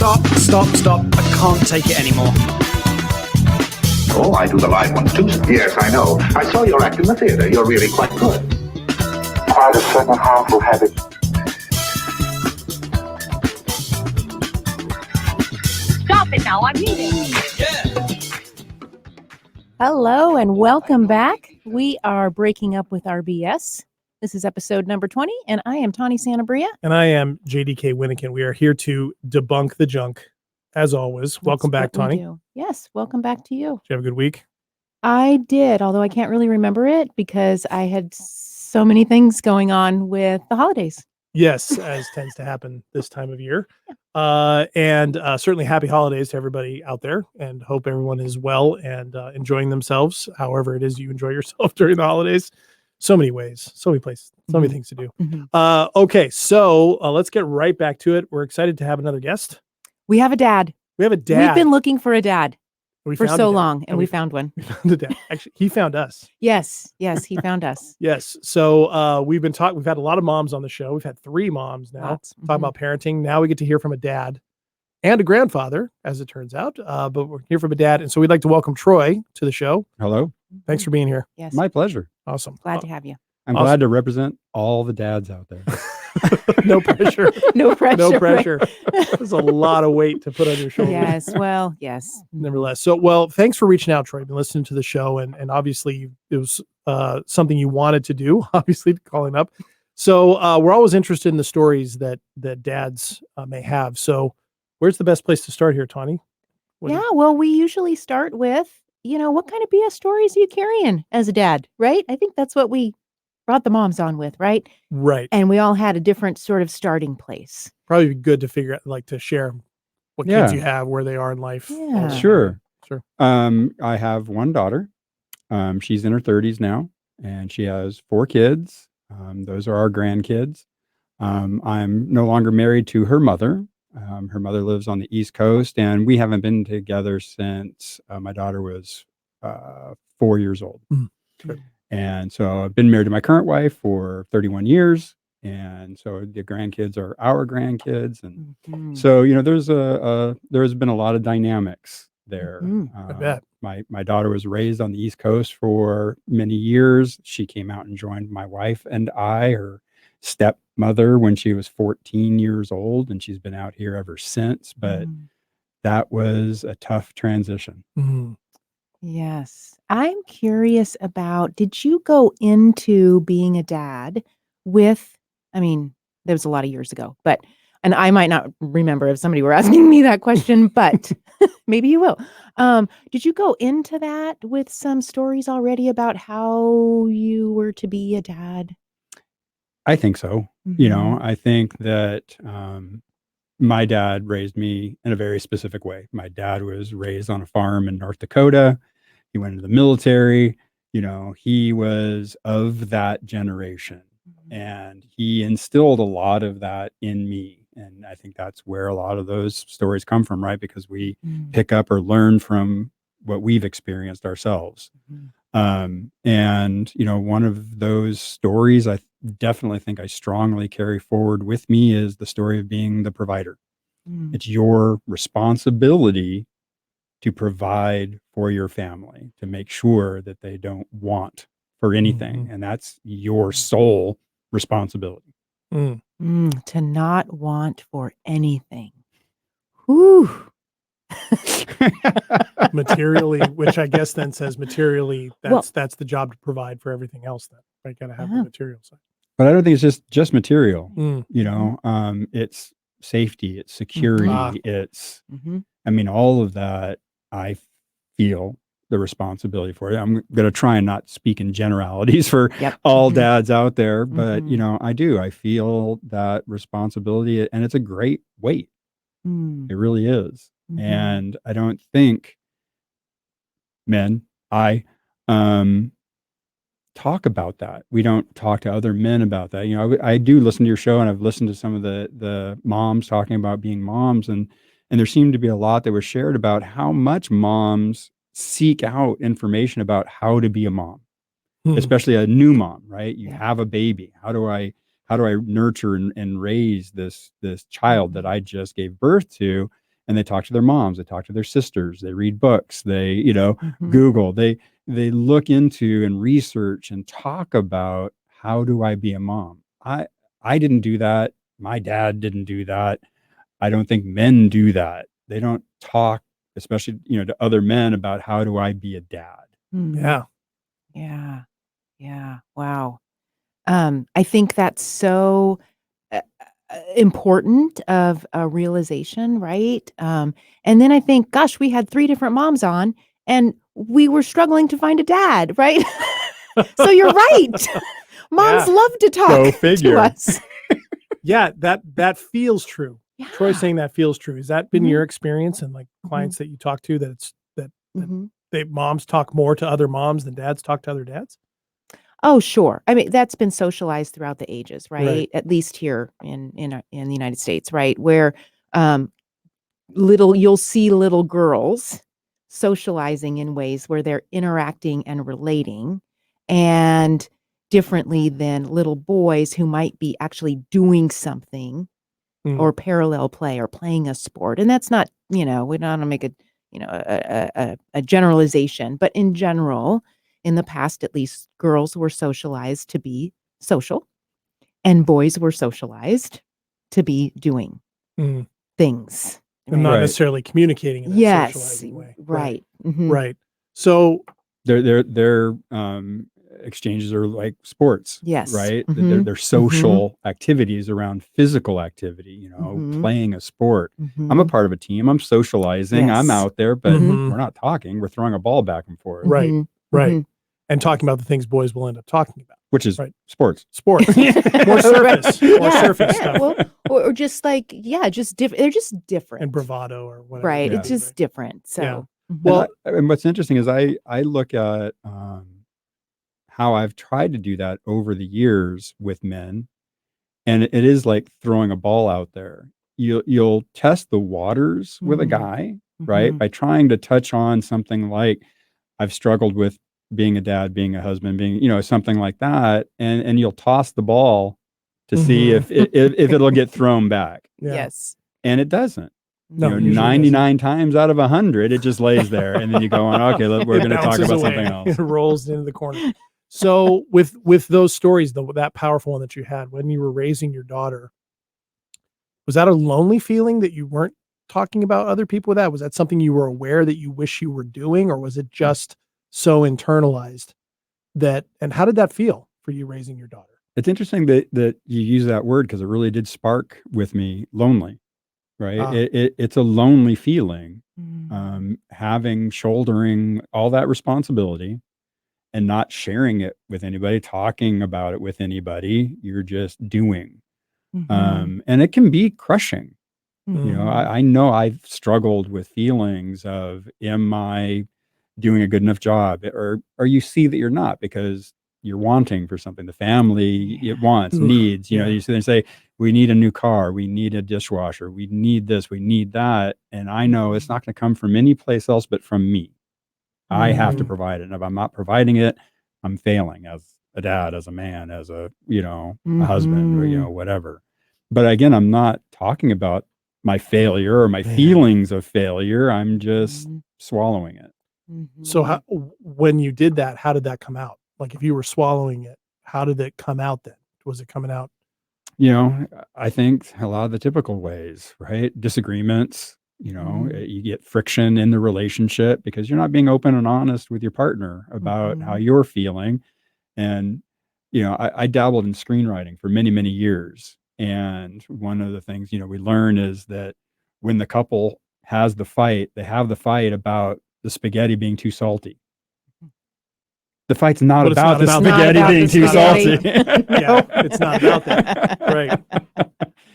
Stop. I can't take it anymore. Oh, I do the live ones too. Yes, I know. I saw your act in the theater. You're really quite good. Quite a certain harmful habit. Stop it now, I'm leaving. Hello and welcome back. We are breaking up with our BS. This is episode number 20, and I am Tawny Santabria. And I am JDK Winnikin. We are here to debunk the junk, as always. Welcome back, Tawny. Yes, welcome back to you. Did you have a good week? I did, although I can't really remember it because I had so many things going on with the holidays. Yes, as tends to happen this time of year. And certainly happy holidays to everybody out there, and hope everyone is well and enjoying themselves, however it is you enjoy yourself during the holidays. So many ways, so many places, so many things to do. Okay, so let's get right back to it. We're excited to have another guest. We have a dad. We've been looking for a dad for so long, and we found one. We found a dad. Actually, he found us. Yes, he found us. Yes. So we've had a lot of moms on the show. We've had 3 moms now talking about parenting. Now we get to hear from a dad and a grandfather, as it turns out. But we're here from a dad. And so we'd like to welcome Troy to the show. Hello. Thanks for being here. Yes. My pleasure. Awesome. Glad to have you. I'm glad to represent all the dads out there. No pressure. No pressure. No pressure. There's a lot of weight to put on your shoulders. Yes. Well, yes. Nevertheless. So, thanks for reaching out, Troy. I've been listening to the show, and obviously it was something you wanted to do, obviously calling up. So we're always interested in the stories that dads may have. So where's the best place to start here, Tawny? Well, we usually start with, what kind of BS stories are you carrying as a dad, right? I think that's what we brought the moms on with, right? Right. And we all had a different sort of starting place. Probably be good to figure out, to share what kids you have, where they are in life. Yeah. Sure. I have one daughter. She's in her 30s now, and she has 4 kids. Those are our grandkids. I'm no longer married to her mother. Her mother lives on the East Coast, and we haven't been together since my daughter was 4 years old. Sure. And so I've been married to my current wife for 31 years. And so the grandkids are our grandkids. And so, there's been a lot of dynamics there. I bet. My daughter was raised on the East Coast for many years. She came out and joined my wife and I, her stepmother, when she was 14 years old, and she's been out here ever since. But that was a tough transition. Yes. I'm curious about, did you go into being a dad with, that was a lot of years ago, and I might not remember if somebody were asking me that question, but maybe you will. Did you go into that with some stories already about how you were to be a dad? I think so. I think that my dad raised me in a very specific way. My dad was raised on a farm in North Dakota. He went into the military. He was of that generation, and he instilled a lot of that in me. And I think that's where a lot of those stories come from, right? Because we pick up or learn from what we've experienced ourselves. And, one of those stories I definitely think I strongly carry forward with me is the story of being the provider. It's your responsibility to provide for your family, to make sure that they don't want for anything. And that's your sole responsibility. To not want for anything. Whew. Materially, which I guess then says materially, that's the job to provide for everything else then. Right? Got to have the material side. But I don't think it's just material. It's safety, it's security, it's all of that I feel the responsibility for it. I'm going to try and not speak in generalities for all dads out there, but I feel that responsibility, and it's a great weight. It really is. And I don't think talk about that. We don't talk to other men about that. I do listen to your show, and I've listened to some of the moms talking about being moms, and there seemed to be a lot that was shared about how much moms seek out information about how to be a mom, especially a new mom, right? You have a baby. How do I nurture and raise this child that I just gave birth to? and they talk to their moms, they talk to their sisters, they read books, they, Mhm. Google, they look into and research and talk about how do I be a mom. I didn't do that. My dad didn't do that. I don't think men do that. They don't talk, especially, to other men about how do I be a dad. Mm. Yeah. Yeah. Yeah. Wow. I think that's so important of a realization, right? And then I think, gosh, we had 3 different moms on, and we were struggling to find a dad, right? So you're right. Moms Yeah. love to Go talk to figure. us. Yeah, that feels true. Yeah. Troy saying that feels true. Has that been Mhm. your experience and like clients that you talk to that Mhm. moms talk more to other moms than dads talk to other dads? Oh, sure. I mean, that's been socialized throughout the ages, right? Right. At least here in the United States, right? Where um, you'll see little girls socializing in ways where they're interacting and relating, and differently than little boys who might be actually doing something Mm. or parallel play or playing a sport. And that's not, we don't want to make a generalization, but in general, in the past, at least, girls were socialized to be social and boys were socialized to be doing Mm. things. And not Right. necessarily communicating in that Yes, socializing way. right. Mhm. Right. So Their exchanges are like sports, Yes. right? Mhm. They're social activities around physical activity, Mhm. playing a sport. I'm a Mhm. part of a team. I'm socializing. I'm Yes. out there, but Mhm. we're not talking. We're throwing a ball back and forth, Right. Mhm. Right. Mhm. And talking about the things boys will end up talking about. which is Right. sports. Sports. More surface. More surface stuff. Well, or just like, just different. They're just different. And bravado or whatever. Right. it may It's be, just right? different. So, Yeah. mhm. Well, And what's interesting is I look at how I've tried to do that over the years with men, and it is like throwing a ball out there. You'll test the waters with a Mm. guy, right? Mhm. By trying to touch on something like I've struggled with being a dad, being a husband, being, something like that, and you'll toss the ball to see Mhm. if it'll get thrown back, yeah. Yes. and it doesn't. No, Mhm. usually doesn't. 99 times out of 100, it just lays there, and then you go on. Okay, we're It going to talk bounces about away. something else. It rolls into the corner. So with those stories, that powerful one that you had when you were raising your daughter, was that a lonely feeling that you weren't talking about other people with that? Was that something you were aware that you wish you were doing, or was it just so internalized and how did that feel for you raising your daughter? It's interesting that you use that word because it really did spark with me lonely, right? Ah. It's a lonely feeling, Mm. shouldering all that responsibility and not sharing it with anybody, talking about it with anybody. You're just doing. Mhm. And it can be crushing. Mhm. I know I've struggled with feelings of, am I doing a good enough job? Or you see that you're not because you're wanting for something. The family, it wants, Oof, needs, yeah. you sit there and say, we need a new car, we need a dishwasher, we need this, we need that. And I know it's not going to come from any place else but from me. I have to Mhm. provide it. And if I'm not providing it, I'm failing as a dad, as a man, as a, a husband, or, Mhm. whatever. But again, I'm not talking about my failure or my Man. feelings of failure. I'm just Mhm. swallowing it. So Mhm. when you did that, how did that come out? Like if you were swallowing it, how did it come out then? Was it coming out? I think a lot of the typical ways, right? Disagreements, you get friction in the relationship because you're not being open and honest with your partner about how Mhm. you're feeling. And, I dabbled in screenwriting for many, many years. And one of the things, we learn is that when the couple has the fight, they have the fight about the spaghetti being too salty. The fight's not But it's about not the about Not spaghetti about being the too spaghetti. salty. Yeah, it's not about that. Right.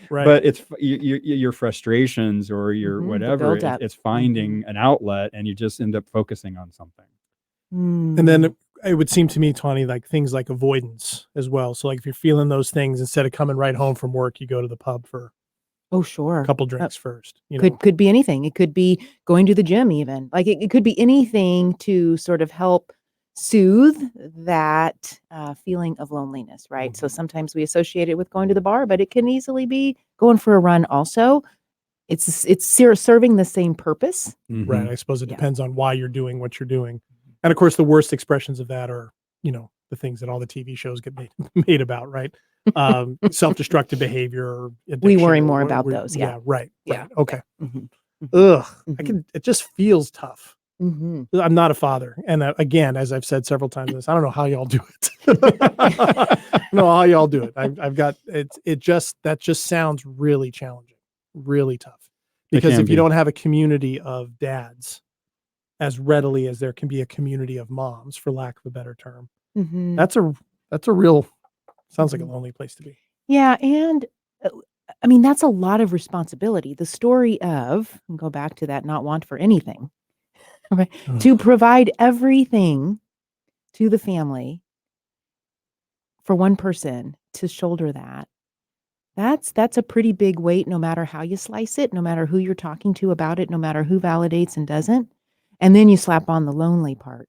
Right. But it's your frustrations or your Mhm, the whatever. buildup. It's finding an outlet, and you just end up focusing on something. And then it would seem to me, Tawny, like things like avoidance as well. So like if you're feeling those things, instead of coming right home from work, you go to the pub for Oh, a sure. couple drinks first. Could be anything. It could be going to the gym even. Like, it could be anything to sort of help soothe that, feeling of loneliness, right? So sometimes we associate it with going to the bar, but it can easily be going for a run also. serving the same purpose. Right. I suppose it Yeah. depends on why you're doing what you're doing. And of course, the worst expressions of that are, the things that all the TV shows get made about, right? Self-destructive behavior or We addiction worry or more what about we- those. Yeah. Right. Yeah. Right. Okay. Mhm. Ugh. Mhm. It just feels tough. Mhm. I'm not a father. And again, as I've said several times, I don't know how y'all do it. I don't know how y'all do it. I've got that just sounds really challenging, really tough. Because can if you be. don't have a community of dads as readily as there can be a community of moms, for lack of a better term, Mhm. that's a real, sounds like a Mhm. lonely place to be. Yeah, and that's a lot of responsibility. The story of, and go back to that, not want for anything, right? To provide everything to the family for one person to shoulder that. That's a pretty big weight, no matter how you slice it, no matter who you're talking to about it, no matter who validates and doesn't. And then you slap on the lonely part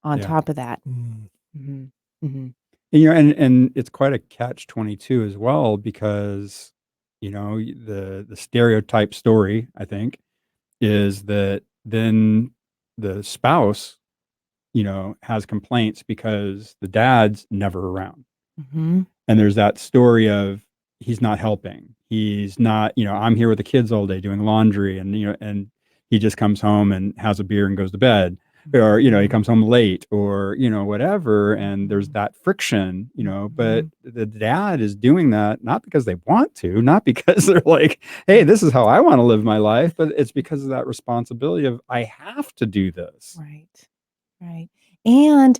on Yeah. top of that. Mm. Mhm. Mhm. And it's quite a catch-22 as well, because the stereotype story, I think, is that then the spouse has complaints because the dad's never around. Mhm. And there's that story of he's not helping. He's not, I'm here with the kids all day doing laundry, and he just comes home and has a beer and goes to bed. Or, he comes home late, or, whatever. And there's that friction, but the dad is doing that not because they want to, not because they're like, hey, this is how I want to live my life, but it's because of that responsibility of, I have to do this. Right. Right. And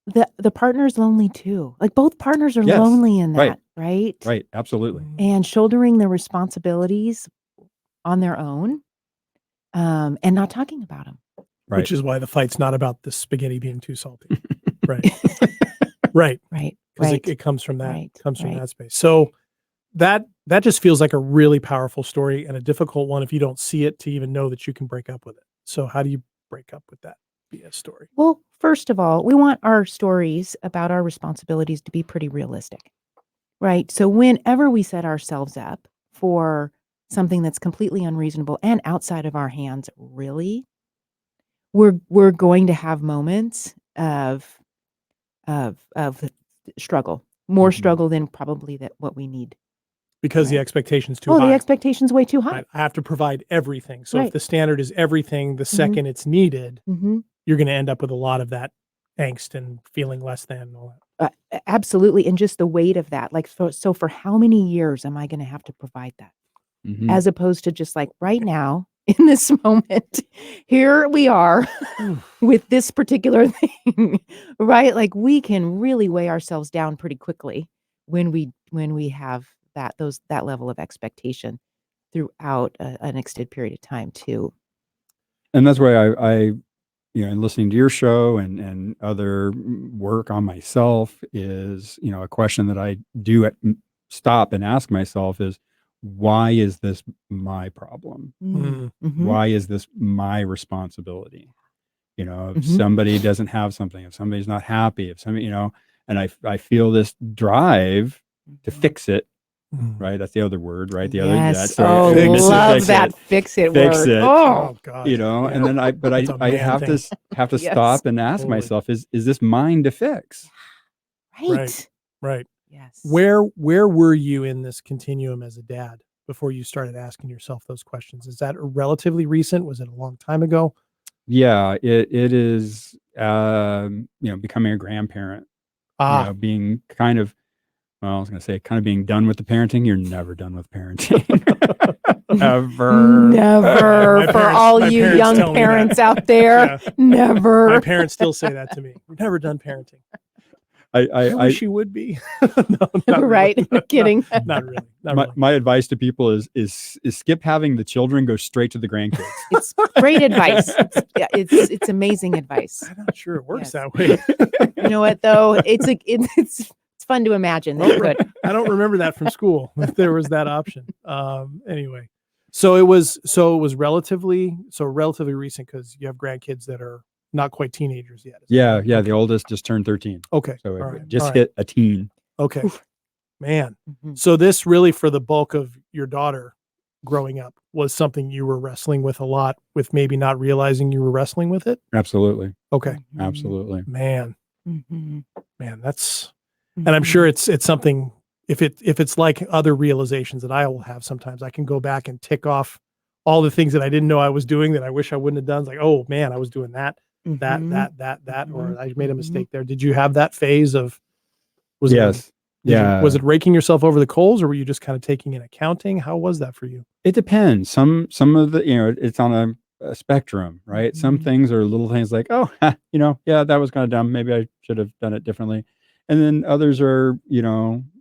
the partner's lonely too. Like, both partners are Yes. lonely in Right. that, right? Right. Absolutely. And shouldering the responsibilities on their own, and not talking about them. Right. Which is why the fight's not about the spaghetti being too salty. Right. Right. Right. Because Right. it comes from that, Right. from Right. that space. So that just feels like a really powerful story, and a difficult one if you don't see it to even know that you can break up with it. So how do you break up with that BS story? Well, first of all, we want our stories about our responsibilities to be pretty realistic, right? So whenever we set ourselves up for something that's completely unreasonable and outside of our hands, really, we're going to have moments of struggle, more Mhm. struggle than probably that what we need. Because the Right. expectation's too Oh, high. the expectation's way too high. Right? I have to provide everything. So if Right. the standard is everything, the second it's needed, Mhm. you're going to end up with a lot of that angst and feeling less than and all that. Absolutely, and just the weight of that, like, so for how many years am I gonna have to provide that? Mhm. As opposed to just, like, right now, in this moment, here we are with this particular thing, right? Like, we can really weigh ourselves down pretty quickly when we have that level of expectation throughout an extended period of time too. And that's why I and listening to your show and other work on myself is, a question that I do stop and ask myself is, why is this my problem? Mm. Mhm. Why is this my responsibility? If Mhm. somebody doesn't have something, if somebody's not happy, if somebody, and I feel this drive to Mhm. fix it, Mm. right? That's the other word, right? The Yes. other, Oh, Fix it. love fix that it, fix it fix word. it. Oh, God. And then That's a I man have thing. to Yes. stop and ask Totally. myself, is this mine to fix? right. Right. Yes. Where were you in this continuum as a dad before you started asking yourself those questions? Is that relatively recent? Was it a long time ago? Yeah, it is, becoming a grandparent, being kind of, well, I was going to say kind of being done with the parenting. You're never done with parenting. Ever. Never. My For parents- all my you parents young tell me that. parents out there, Yeah. never. My parents still say that to me. We're never done parenting. I I wish you would be. No, not Right. really. No kidding. Not really. Not my, really. my advice to people is skip having the children, go straight to the grandkids. It's great advice. It's amazing advice. I'm not sure it works Yes. that way. You know what though? It's fun to imagine that it could. I don't remember that from school, if there was that option. Anyway, so it was relatively recent, because you have grandkids that are not quite teenagers yet. Is that Yeah, right? yeah. Okay. The oldest just turned 13. Okay. So All it right. just All right. hit a teen. Okay. Man. Mhm. So this really, for the bulk of your daughter, growing up was something you were wrestling with a lot, with maybe not realizing you were wrestling with it? Absolutely. Okay. Absolutely. Man, Mhm. that's, and I'm sure it's something, if it's like other realizations that I will have sometimes, I can go back and tick off all the things that I didn't know I was doing that I wish I wouldn't have done. It's like, oh man, I was doing that, or I made a mistake there. Did you have that phase of, Yes. was it raking yourself over the coals, or were you just kind of taking in accounting? How was that for you? It depends. Some of the, it's on a spectrum, right? Some things are little things like, oh, yeah, that was kind of dumb. Maybe I should have done it differently. And then others are,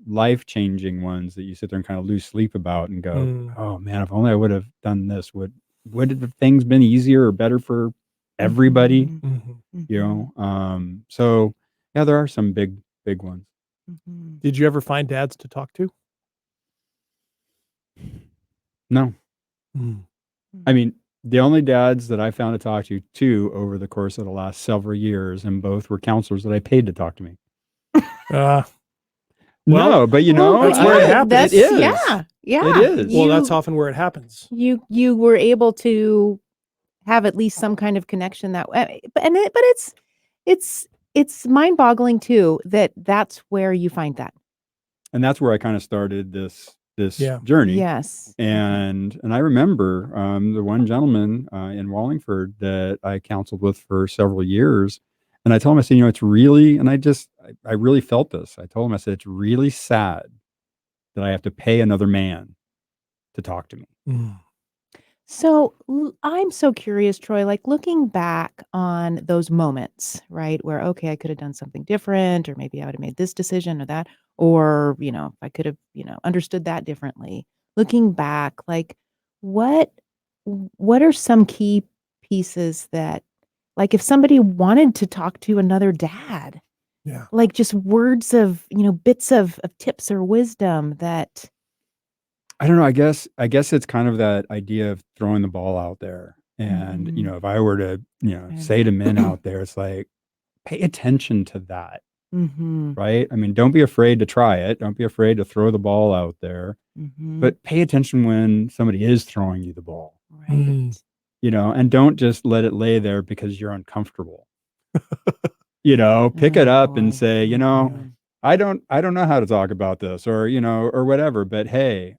life-changing ones that you sit there and kind of lose sleep about and go, oh man, if only I would have done this, would have things been easier or better for everybody? So yeah, there are some big ones. Did you ever find dads to talk to? No. I mean, the only dads that I found to talk to over the course of the last several years, and both were counselors that I paid to talk to me. No, but that's where it happens. It is. Yeah. It is. Well, that's often where it happens. You were able to have at least some kind of connection that way, but it's mind-boggling too that that's where you find that. And that's where I kind of started this Yeah. journey. Yes. And I remember the one gentleman in Wallingford that I counseled with for several years. And I told him, I said, it's really, and I really felt this. I told him, I said, it's really sad that I have to pay another man to talk to me. So I'm so curious, Troy, like looking back on those moments, right? Where, okay, I could have done something different, or maybe I would have made this decision or that, or, I could have, understood that differently. Looking back, like what are some key pieces that, like if somebody wanted to talk to another dad, Yeah. like just words of, bits of tips or wisdom that, I don't know. I guess it's kind of that idea of throwing the ball out there. And, if I were to, say to men out there, it's like, pay attention to that. Right. I mean, don't be afraid to try it. Don't be afraid to throw the ball out there, but pay attention when somebody is throwing you the ball. right. And don't just let it lay there because you're uncomfortable. Pick it Oh, up and boy. say, I don't know how to talk about this, or or whatever, but hey,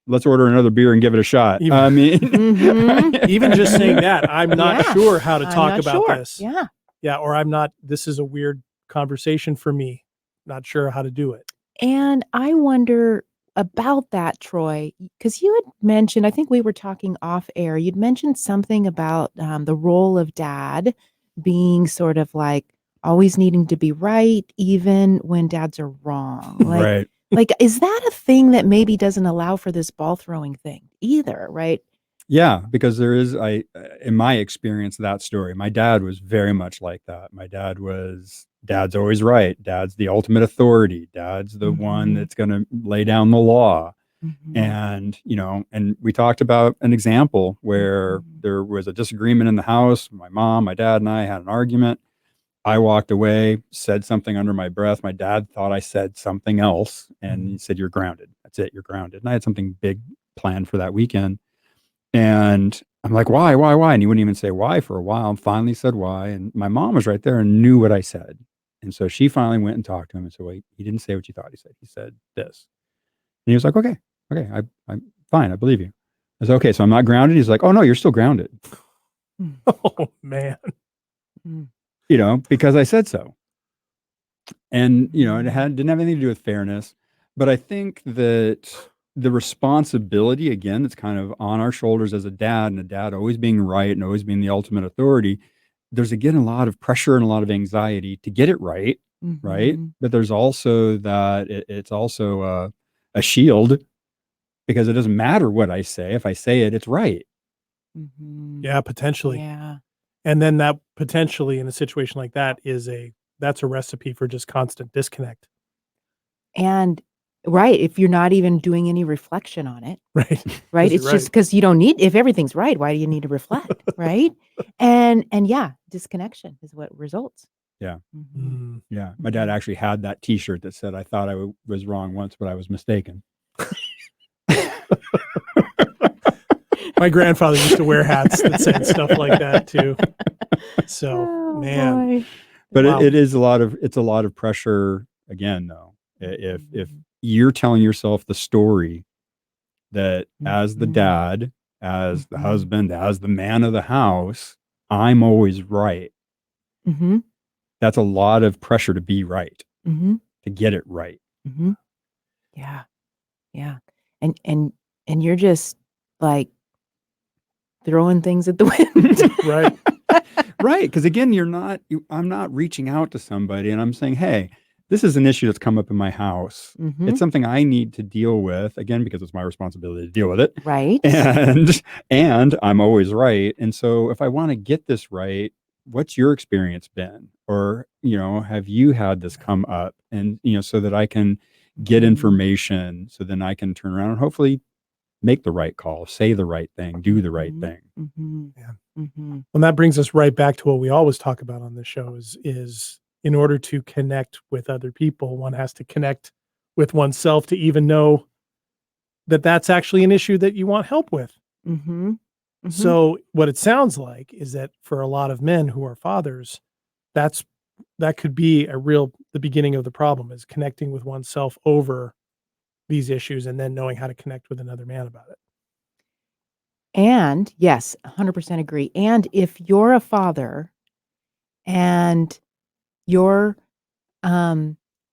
let's order another beer and give it a shot. I mean, even just saying that, I'm not sure how to talk about this. Yeah. Or this is a weird conversation for me. Not sure how to do it. And I wonder about that, Troy, because you had mentioned, I think we were talking off air, you'd mentioned something about the role of dad being sort of like always needing to be right, even when dads are wrong. right. Like, is that a thing that maybe doesn't allow for this ball throwing thing either, right? Yeah, because there is, in my experience, that story, my dad was very much like that. My dad's always right. Dad's the ultimate authority. Dad's the one that's going to lay down the law. And, and we talked about an example where there was a disagreement in the house. My mom, my dad, and I had an argument. I walked away, said something under my breath. My dad thought I said something else, and he said, "You're grounded. That's it. You're grounded." And I had something big planned for that weekend. And I'm like, why? And he wouldn't even say why for a while. And finally said why. And my mom was right there and knew what I said. And so she finally went and talked to him and said, wait, he didn't say what you thought he said. He said this. And he was like, okay, I'm fine. I believe you. I said, okay, so I'm not grounded. He's like, oh no, you're still grounded. Oh man. Because I said so. And, it didn't have anything to do with fairness. But I think that the responsibility, again, that's kind of on our shoulders as a dad, and a dad always being right and always being the ultimate authority, there's again a lot of pressure and a lot of anxiety to get it right, right? But there's also that it's also a shield, because it doesn't matter what I say. If I say it, it's right. Yeah, potentially. Yeah. And then that potentially in a situation like that that's a recipe for just constant disconnect. And right, if you're not even doing any reflection on it. Right. Right. It's just because you don't need, if everything's right, why do you need to reflect? Right. And yeah, disconnection is what results. Yeah. Yeah. My dad actually had that t-shirt that said, I thought I was wrong once, but I was mistaken. My grandfather used to wear hats that said stuff like that too. So, Oh, man, boy. But Wow. it's a lot of pressure again, though. If you're telling yourself the story that as the Mhm. dad, as the Mhm. husband, as the man of the house, I'm always right. Mhm. That's a lot of pressure to be right, Mhm. to get it right. Mhm. Yeah. Yeah. And and you're just like throwing things at the wind. Right. Right. Because again, I'm not reaching out to somebody and I'm saying, hey, this is an issue that's come up in my house. Mhm. It's something I need to deal with, again, because it's my responsibility to deal with it. Right. And I'm always right. And so if I want to get this right, what's your experience been? Or, have you had this come up? And, so that I can get Mhm. information, so then I can turn around and hopefully make the right call, say the right thing, do the right Mhm. thing. Mhm. Yeah. Mhm. Well, that brings us right back to what we always talk about on this show is in order to connect with other people, one has to connect with oneself to even know that that's actually an issue that you want help with. Mhm. Mhm. So what it sounds like is that for a lot of men who are fathers, that could be the beginning of the problem is connecting with oneself over these issues and then knowing how to connect with another man about it. And yes, 100% agree. And if you're a father and you're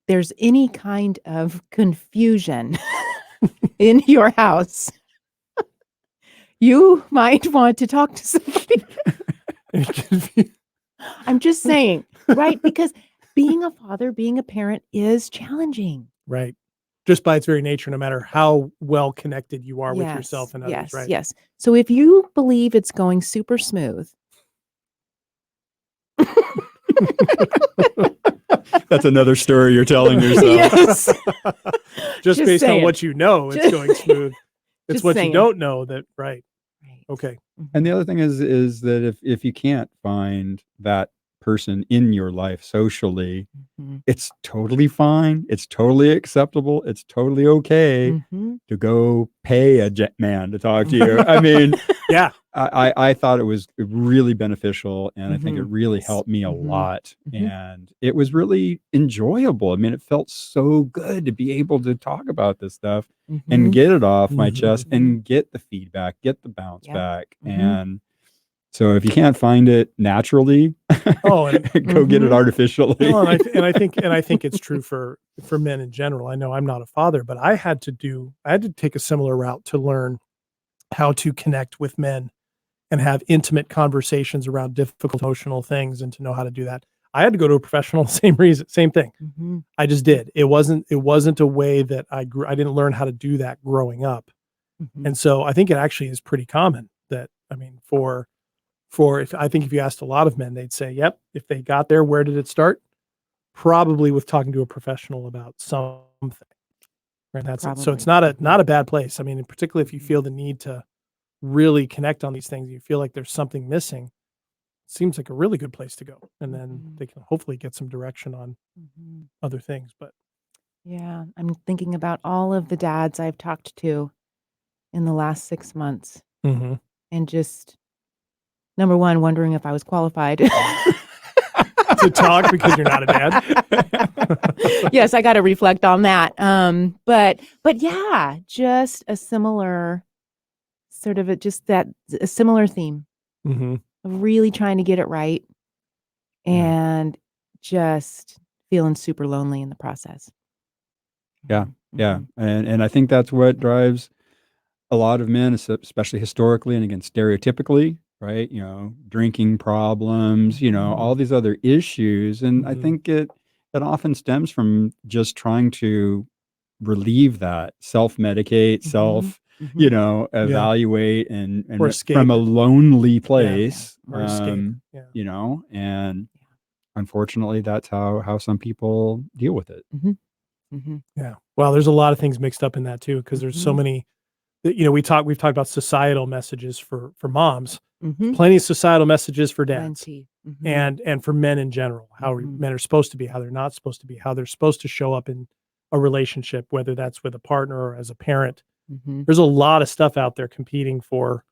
there's any kind of confusion in your house, you might want to talk to somebody. I'm just saying, right? Because being a father, being a parent is challenging. Right. Just by its very nature, no matter how well connected you are with yourself and others, Yes, right? yes. So if you believe it's going super smooth, That's another story you're telling yourself. yes, Just Just based on saying. what you know, it's Just- going smooth. It's just what saying. you don't know that, right. Right. Okay. And the other thing is that if you can't find that person in your life socially, Mhm. it's totally fine. It's totally acceptable. It's totally okay Mhm. to go pay a jet man to talk to you. I mean, Yeah. I thought it was really beneficial, and I think it Mhm. really Yes. helped me a Mhm. lot, Mhm. and it was really enjoyable. I mean, it felt so good to be able to talk about this stuff and Mhm. get it off my Mhm. chest Mhm. and get the feedback, get the bounce Yep. back. Mhm. And so if you can't find it naturally, Oh, and go get it Mhm. artificially. no, and I think it's true for men in general. I know I'm not a father, but I had to take a similar route to learn how to connect with men and have intimate conversations around difficult emotional things and to know how to do that. I had to go to a professional, same reason, same thing. Mhm. I just did. It wasn't a way that I didn't learn how to do that growing up. Mhm. And so I think it actually is pretty common that, I mean, if you asked a lot of men, they'd say, yep, if they got there, where did it start? Probably with talking to a professional about something. Right. That's it. So it's Probably. not a bad place. I mean, and particularly if you Mhm. feel the need to really connect on these things, you feel like there's something missing, seems like a really good place to go. And then Mhm. they can hopefully get some direction on Mhm. other things. But Yeah, I'm thinking about all of the dads I've talked to in the last 6 months Mhm. and just number 1, wondering if I was qualified. To talk because you're not a dad. Yes, I gotta reflect on that. But yeah, just a similar sort of a similar theme Mhm. of really trying to get it right Yeah. and just feeling super lonely in the process. Yeah. Yeah. Mhm. And I think that's what drives a lot of men, especially historically and again, stereotypically, right? Drinking problems, all Mhm. these other issues. And I Mhm. think it often stems from just trying to relieve that, self-medicate, Mhm. Yeah. evaluate Or and from escape. a lonely Yeah. place. Or escape. Yeah. And unfortunately that's how some people deal with it. Mhm. Mhm. Yeah. Well, there's a lot of things mixed up in that too, because there's so Mhm. many that, we've talked about societal messages for moms, Mhm. plenty of societal messages for dads Plenty. Mhm. and for men in general, how Mhm. men are supposed to be, how they're not supposed to be, how they're supposed to show up in a relationship, whether that's with a partner or as a parent. Mhm. There's a lot of stuff out there competing for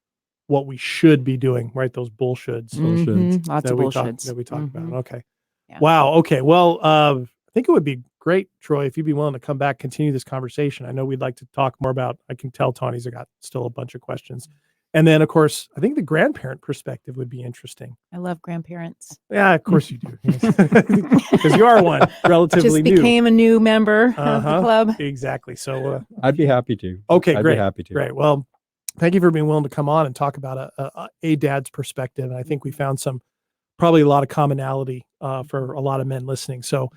what we should be doing, right? Those bullshoulds. Bullshoulds. Lots that of we talk, bullshits. that we talk about. Okay. Yeah. Wow. Okay. Well, I think it would be great, Troy, if you'd be willing to come back, continue this conversation. I know we'd like to talk more about, I can tell Tawny's got still a bunch of questions. And then, of course, I think the grandparent perspective would be interesting. I love grandparents. Yeah, of course you do. Because you are one relatively Just new. became a new member of the club. Exactly. So I'd be happy to. okay, I'd great. be happy to. Great. Well, thank you for being willing to come on and talk about a dad's perspective. And I think we found probably a lot of commonality for a lot of men listening. So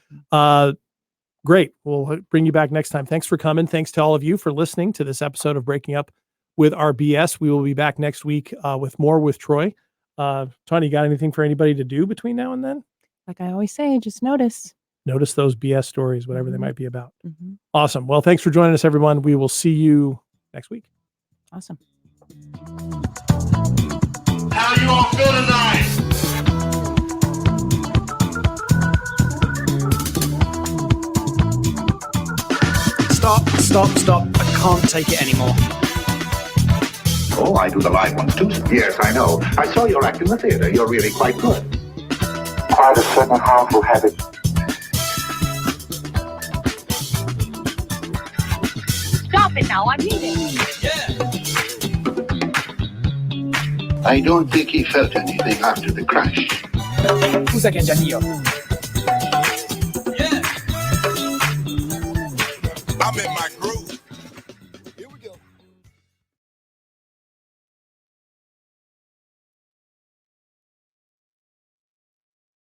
great. We'll bring you back next time. Thanks for coming. Thanks to all of you for listening to this episode of Breaking Up with RBS. We will be back next week with more with Troy. Tawny, you got anything for anybody to do between now and then? Like I always say, just notice Those BS stories, whatever they might be about. Mm-hmm. Awesome. Well, thanks for joining us, everyone. We will see you next week. Awesome. How you all feel tonight? Stop. I can't take it anymore. Oh, I do the live ones too. Yes, I know. I saw your act in the theater. You're really quite good. Quite a certain harmful habit. Stop it now, I'm leaving. I don't think he felt anything after the crash. Un second, Janillo.